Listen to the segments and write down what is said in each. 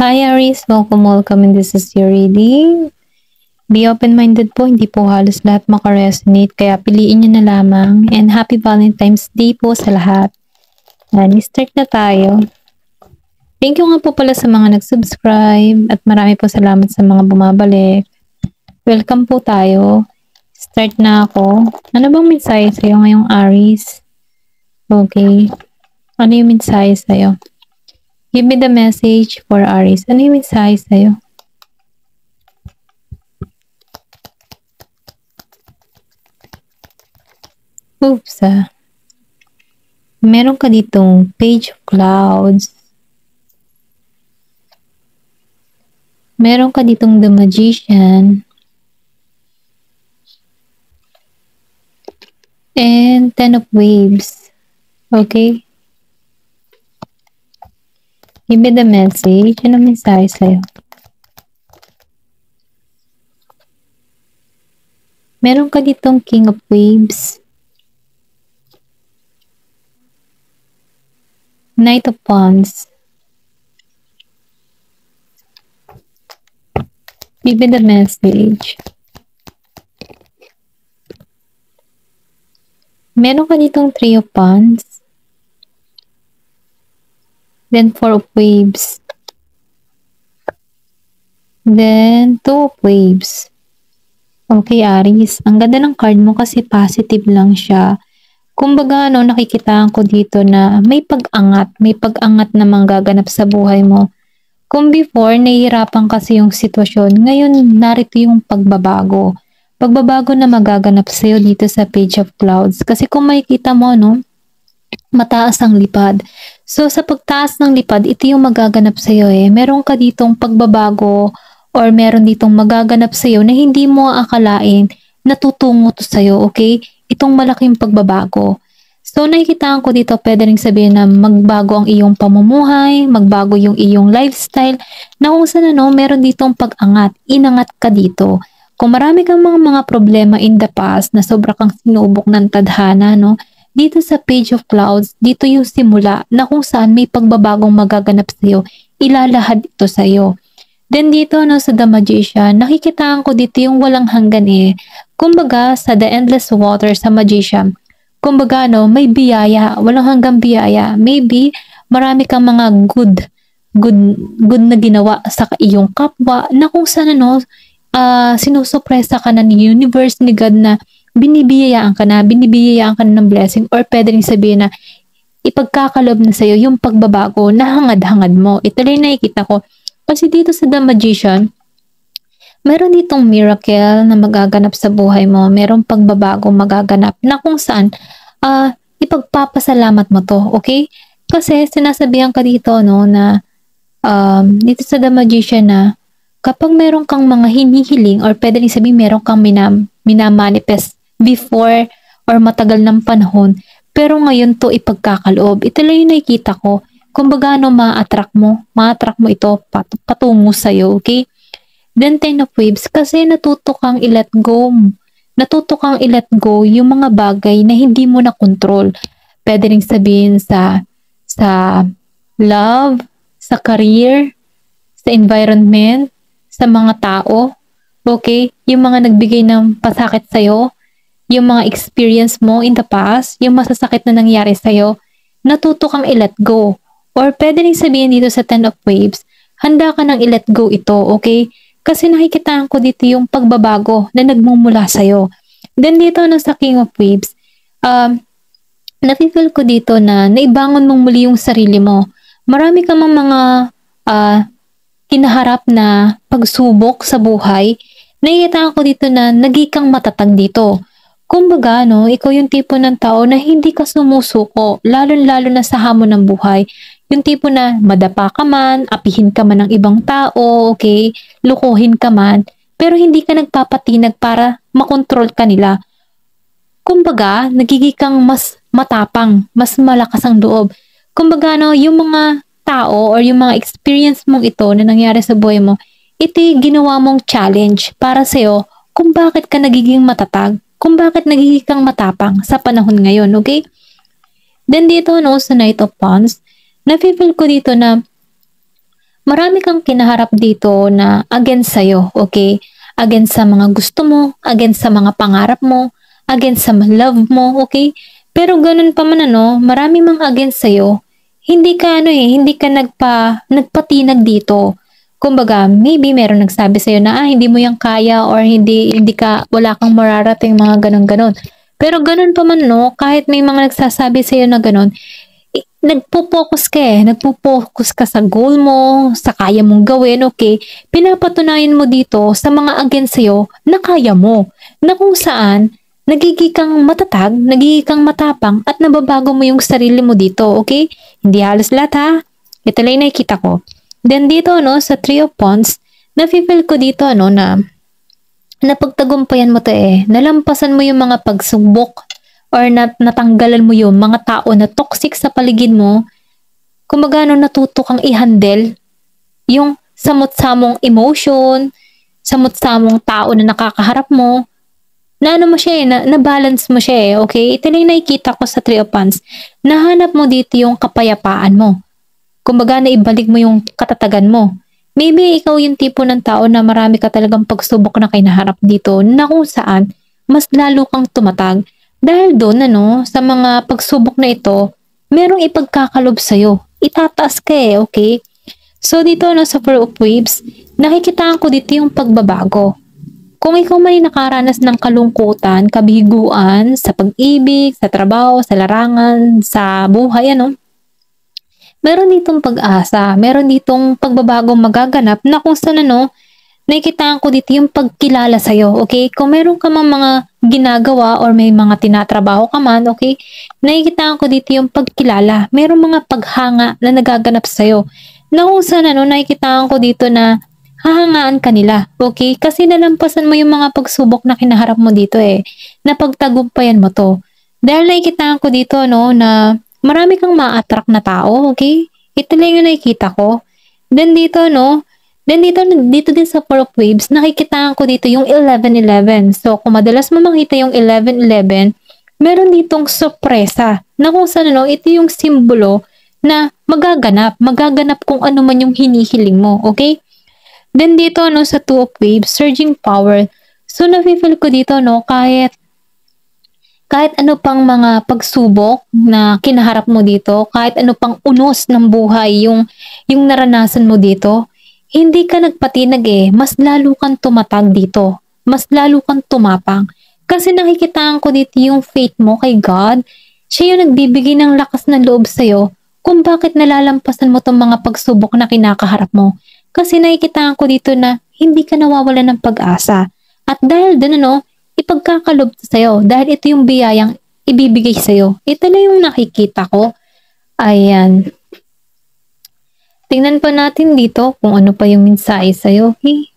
Hi Aries, welcome and this is your reading. Be open-minded po, hindi po halos lahat makaresonate kaya piliin nyo na lamang and happy Valentine's Day po sa lahat. And start na tayo. Thank you nga po pala sa mga nag-subscribe at marami po salamat sa mga bumabalik. Welcome po tayo. Start na ako. Ano bang mensahe sa'yo ngayong Aries? Okay. Ano yung mensahe sa'yo? Give me the message for Aries. Ano yung mensahe sa'yo? Oops, meron ka ditong Page of Clouds. Meron ka ditong The Magician. And Ten of Waves. Okay? Give me the message. Ano mensahe sa'yo? Meron ka ditong King of Waves. Knight of Wands. Give me the message. Meron ka ditong Three of Wands. Then Four of Waves. Then Two of Waves. Okay, Aries. Ang ganda ng card mo kasi positive lang siya. Kumbaga, nakikitaan ko dito na may pag-angat na manggaganap sa buhay mo. Kung before, nahihirapan kasi yung sitwasyon, ngayon narito yung pagbabago. Pagbabago na magaganap sa'yo dito sa Page of Clouds. Kasi kung makikita mo, mataas ang lipad. So, sa pagtaas ng lipad, ito yung magaganap sa'yo Meron ka ditong pagbabago or meron ditong magaganap sa'yo na hindi mo aakalain na tutungo to sa'yo, okay? Itong malaking pagbabago. So, nakikitaan ko dito, pwede rin sabihin na magbago ang iyong pamumuhay, magbago yung iyong lifestyle, na kung saan meron ditong pag-angat, inangat ka dito. Kung marami kang mga problema in the past na sobra kang sinubok ng tadhana, dito sa Page of Clouds, dito yung simula na kung saan may pagbabagong magaganap sa'yo, ilalahad ito sa'yo. Then dito sa The Magician, nakikitaan ko dito yung walang hanggan Kumbaga sa The Endless Water sa Magician, kumbaga may biyaya, walang hanggang biyaya. Maybe marami kang mga good na ginawa sa iyong kapwa na kung saan sinusupresa ka na ni universe ni God na binibiyayaan ka na ng blessing or pwede rin sabihin na ipagkakalob na sa'yo yung pagbabago na hangad-hangad mo. Ito rin nakikita ko. Kasi dito sa The Magician, meron ditong miracle na magaganap sa buhay mo. Merong pagbabago magaganap na kung saan ipagpapasalamat mo to, okay? Kasi sinasabihan ka dito na dito sa The Magician na kapag meron kang mga hinihiling or pwede rin sabihin meron kang minamanifest before or matagal ng panahon, pero ngayon to ipagkakaloob. Ito lang yung nakikita ko. Kumbaga ma-attract mo ito patungo sa'yo, okay? Then Ten of Waves, kasi natuto kang i-let go. Natuto kang i-let go yung mga bagay na hindi mo na control. Pwede rin sabihin sa love, sa career, sa environment, sa mga tao. Okay? Yung mga nagbigay ng pasakit sa'yo, yung mga experience mo in the past, yung masasakit na nangyari sa'yo, natuto kang i-let go. Or pwede rin sabihin dito sa Ten of Waves, handa ka nang i-let go ito, okay? Kasi nakikitaan ko dito yung pagbabago na nagmumula sa'yo. Then dito sa King of Waves, nafe-feel ko dito na naibangon mong muli yung sarili mo. Marami ka mga kinaharap na pagsubok sa buhay. Nakikitaan ko dito na nagikang matatag dito. Kumbaga, ikaw yung tipo ng tao na hindi ka sumusuko, lalo-lalo na sa hamon ng buhay. Yung tipo na madapa ka man, apihin ka man ng ibang tao, okay? Lukuhin ka man, pero hindi ka nagpapatinag para makontrol ka nila. Kumbaga, nagiging kang mas matapang, mas malakas ang loob. Kumbaga, yung mga tao or yung mga experience mong ito na nangyari sa buhay mo, ito yung ginawa mong challenge para sa'yo kung bakit ka nagiging matatag, kung bakit nagiging kang matapang sa panahon ngayon, okay? Then dito sa Knight of Wands, nafe-feel ko dito na marami kang kinaharap dito na against sa'yo, okay? Against sa mga gusto mo, against sa mga pangarap mo, against sa love mo, okay? Pero ganun pa man marami mang against sa'yo, hindi ka hindi ka nagpatinag dito. Kumbaga, maybe meron nagsabi sa'yo na hindi mo yan kaya or wala kang mararating mga ganun-ganon. Pero ganun pa man kahit may mga nagsasabi sa'yo na ganun, nagpo-focus ka sa goal mo, sa kaya mong gawin, okay? Pinapatunayan mo dito sa mga against sa'yo na kaya mo, na kung saan nagiging kang matatag, nagiging kang matapang at nababago mo yung sarili mo dito, okay? Hindi halos lahat ha. Ito lang yung nakikita ko. Then dito sa Three of Wands, nafe-feel ko dito na napagtagumpayan mo to nalampasan mo yung mga pagsubok or natanggalan mo yung mga tao na toxic sa paligid mo. Kumbaga natuto kang i-handle yung samot-samong emotion, samot-samong tao na nakakaharap mo, na mo siya na-balance mo siya okay? Ito lang nakikita ko sa Three of Wands. Nahanap mo dito yung kapayapaan mo. Kumbaga naibalik mo yung katatagan mo. Maybe ikaw yung tipo ng tao na marami ka talagang pagsubok na kinaharap dito na kung saan mas lalo kang tumatag. Dahil doon sa mga pagsubok na ito, merong ipagkakalob sa'yo. Itataas ka okay? So dito sa Four of Waves, nakikitaan ko dito yung pagbabago. Kung ikaw may nakaranas ng kalungkutan, kabiguan, sa pag-ibig, sa trabaho, sa larangan, sa buhay, meron ditong pag-asa, meron ditong pagbabagong magaganap na kung saan nakikitaan ko dito yung pagkilala sa'yo, okay? Kung meron ka mang mga ginagawa or may mga tinatrabaho ka man, okay? Nakikitaan ko dito yung pagkilala. Meron mga paghanga na nagaganap sa'yo. Na kung saan nakikitaan ko dito na hahangaan ka nila, okay? Kasi nalampasan mo yung mga pagsubok na kinaharap mo dito Napagtagumpayan mo to. Dahil nakikitaan ko dito na marami kang ma-attract na tao, okay? Ito lang yung nakikita ko. Then dito dito din sa Four of Waves, nakikitaan ko dito yung 11-11. So, kung madalas mo makita yung 11-11, meron ditong sorpresa na kung saan ito yung simbolo na magaganap kung ano man yung hinihiling mo, okay? Then dito sa Two of Waves, surging power. So, nafe-feel ko dito kahit ano pang mga pagsubok na kinaharap mo dito, kahit ano pang unos ng buhay yung naranasan mo dito, hindi ka nagpatinag mas lalo kang tumatag dito. Mas lalo kang tumapang. Kasi nakikitaan ko dito yung faith mo kay God. Siya yung nagbibigay ng lakas ng loob sa'yo kung bakit nalalampasan mo tong mga pagsubok na kinakaharap mo. Kasi nakikitaan ko dito na hindi ka nawawalan ng pag-asa. At dahil dun ipagkakalob sa'yo. Dahil ito yung biyayang ibibigay sa'yo. Ito lang yung nakikita ko. Ayan. Tingnan pa natin dito kung ano pa yung mensahe sa'yo, okay?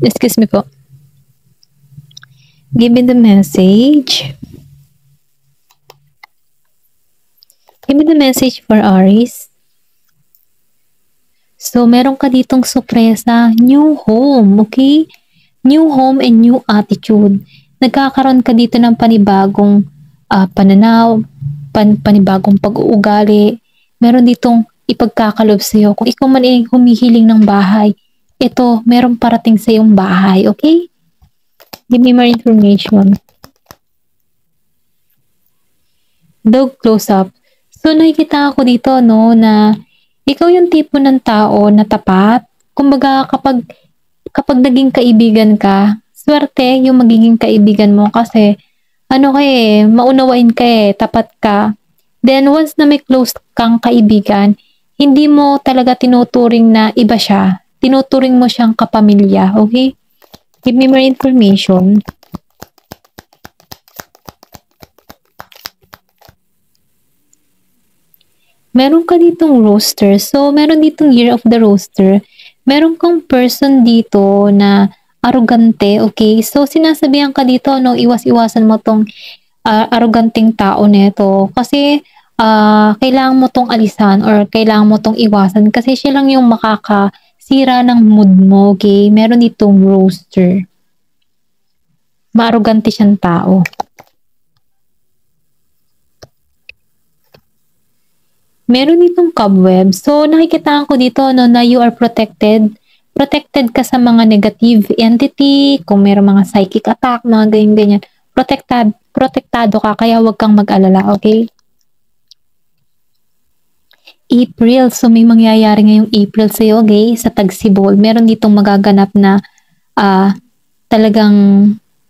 Excuse me po. Give me the message. Give me the message for Aries. So, meron ka ditong sorpresa. New home, okay? New home and new attitude. Nagkakaroon ka dito ng panibagong pananaw, panibagong pag-uugali. Meron ditong ipagkakalob sa'yo. Kung ikaw man ay humihiling ng bahay, ito, meron parating sa iyong bahay, okay? Give me more information. Dog close-up. So, nakikita ako dito, na ikaw yung tipo ng tao na tapat. Kumbaga, kapag naging kaibigan ka, swerte yung magiging kaibigan mo kasi maunawain ka tapat ka. Then once na may close kang kaibigan, hindi mo talaga tinuturing na iba siya. Tinuturing mo siyang kapamilya, okay? Give me more information. Meron ka ditong roster. So, meron ditong year of the roster. Meron kang person dito na arrogante, okay? So, sinasabihan ka dito, iwas-iwasan mo tong arroganting tao nito. Kasi, kailangan mo tong alisan or kailangan mo tong iwasan kasi siya lang yung makakasira ng mood mo, okay? Meron ditong roster. Maarrogante siyang tao. Meron ditong cobweb. So, nakikitaan ko dito no, na you are protected. Protected ka sa mga negative entity, kung meron mga psychic attack, mga ganyan-ganyan. Protektado ka, kaya huwag kang mag-alala, okay? April. So, may mangyayari ngayong April sa'yo, okay? Sa Tagsibol. Meron ditong magaganap na talagang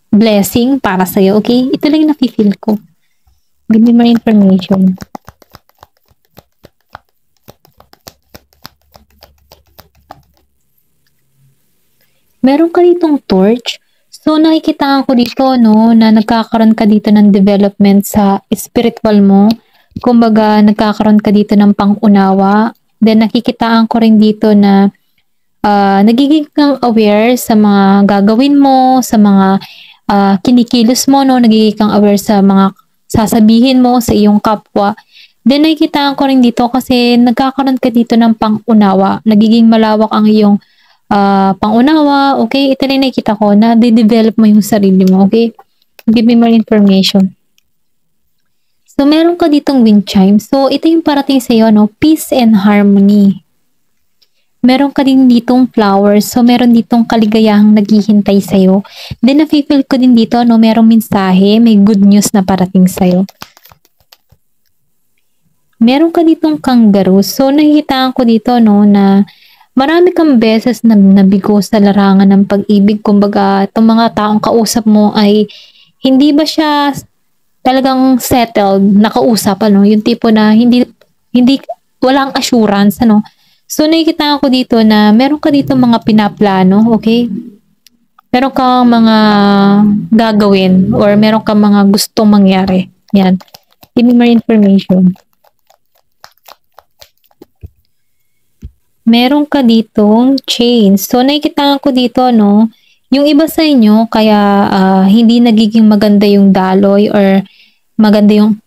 blessing para sa'yo, okay? Ito lang yung nafe-feel ko. Give me more information. Meron ka ditong torch. So, nakikitaan ko dito, no, na nagkakaroon ka dito ng development sa spiritual mo. Kumbaga, nagkakaroon ka dito ng pangunawa. Then, nakikitaan ko rin dito na nagiging kang aware sa mga gagawin mo, sa mga kinikilos mo, no? Nagiging kang aware sa mga sasabihin mo sa iyong kapwa. Then, nakikitaan ko rin dito kasi nagkakaroon ka dito ng pangunawa. Nagiging malawak ang iyong pangunawa, okay? Ito rin nakikita ko na de-develop mo yung sarili mo, okay? Give me more information. So, meron ka ditong wind chime. So, ito yung parating sa iyo, no? Peace and harmony. Meron ka din ditong flowers. So, meron ditong kaligayahang naghihintay sa iyo. Then, nafe-feel ko din dito, no? Merong mensahe, may good news na parating sa iyo. Meron ka ditong kangaroo. So, nakikitaan ko dito, no, na marami kang beses na nabigo sa larangan ng pag-ibig. Kumbaga, itong mga taong kausap mo ay hindi ba siya talagang settled, nakausap, ano, yung tipo na hindi, walang assurance, ano. So, nakikita ko dito na meron ka dito mga pinaplano, okay? Meron kang mga gagawin or meron kang mga gustong mangyari. Yan. Give me more information. Meron ka ditong chain. So, nakikita ko dito, no, yung iba sa inyo, kaya hindi nagiging maganda yung daloy or maganda yung,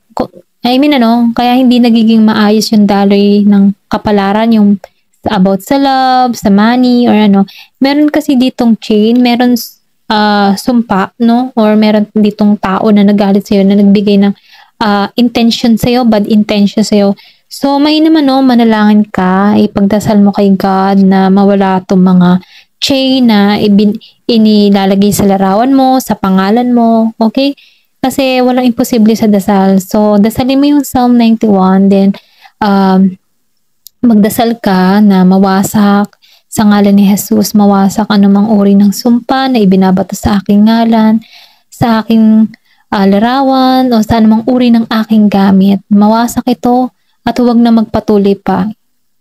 kaya hindi nagiging maayos yung daloy ng kapalaran, yung about sa love, sa money, or ano. Meron kasi ditong chain, meron sumpa, no, or meron ditong tao na nagalit sa'yo, na nagbigay ng intention sa'yo, bad intention sa'yo. So, may naman, no, manalangin ka, ipagdasal mo kay God na mawala itong mga chain na inilalagay sa larawan mo, sa pangalan mo, okay? Kasi walang imposible sa dasal. So, dasalin mo yung Psalm 91, then magdasal ka na mawasak sa ngalan ni Jesus, mawasak anumang uri ng sumpa na ibinabato sa aking ngalan, sa aking larawan, o sa anumang uri ng aking gamit. Mawasak ito at huwag na magpatuloy pa.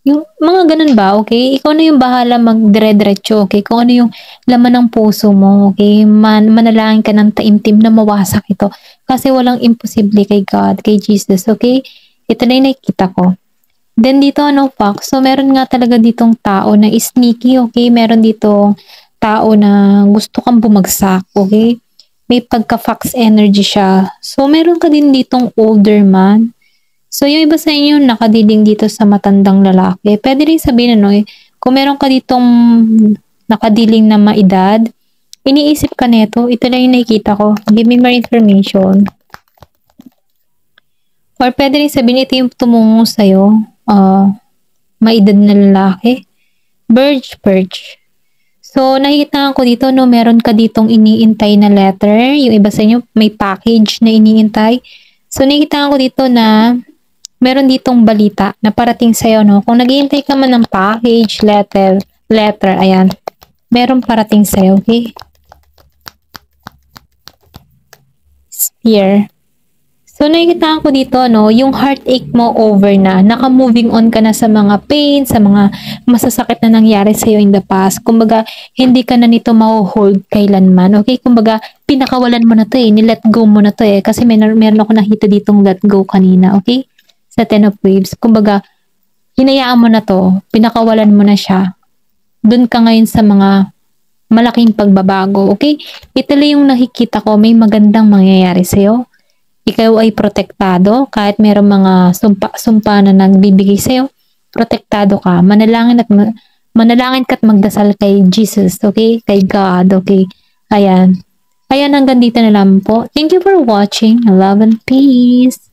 Yung mga ganun ba, okay? Ikaw na yung bahala magdire-diretso, okay? Kung ano yung laman ng puso mo, okay? Manalangin ka ng taimtim na mawasak ito. Kasi walang imposible kay God, kay Jesus, okay? Ito na yung nakikita ko. Then dito, no, Fox. So, meron nga talaga ditong tao na sneaky, okay? Meron ditong tao na gusto kang bumagsak, okay? May pagka-fox energy siya. So, meron ka din ditong older man. So, yung iba sa inyo nakadiling dito sa matandang lalaki. Pwede rin sabihin, ano, kung meron ka ditong nakadiling na maedad, iniisip ka neto, ito lang yung nakikita ko. Give me more information. Or pwede rin sabihin, ito yung tumungo sa'yo, maedad na lalaki. Perch. So, nakikita ko dito, no, meron ka ditong iniintay na letter. Yung iba sa inyo, may package na iniintay. So, nakikita ko dito na meron ditong balita na parating sa'yo, no? Kung naghihintay ka man ng package, letter, ayan. Meron parating sa'yo, okay? Spear. So, nakikita ko dito, no? Yung heartache mo over na. Naka-moving on ka na sa mga pain, sa mga masasakit na nangyari sa'yo in the past. Kumbaga, hindi ka na nito ma-hold kailanman, okay? Kumbaga, pinakawalan mo na to nilet go mo na to Kasi meron ako nakita ditong let go kanina, okay? Sa Ten of Waves. Kumbaga, hinayaan mo na to, pinakawalan mo na siya. Doon ka ngayon sa mga malaking pagbabago, okay? Ito lang yung nakikita ko, may magandang mangyayari sa'yo. Ikaw ay protektado, kahit mayroong mga sumpa na nagbibigay sa'yo, protektado ka. Manalangin ka at magdasal kay Jesus, okay? Kay God, okay? Ayan, hanggang dito na lang po. Thank you for watching. Love and peace.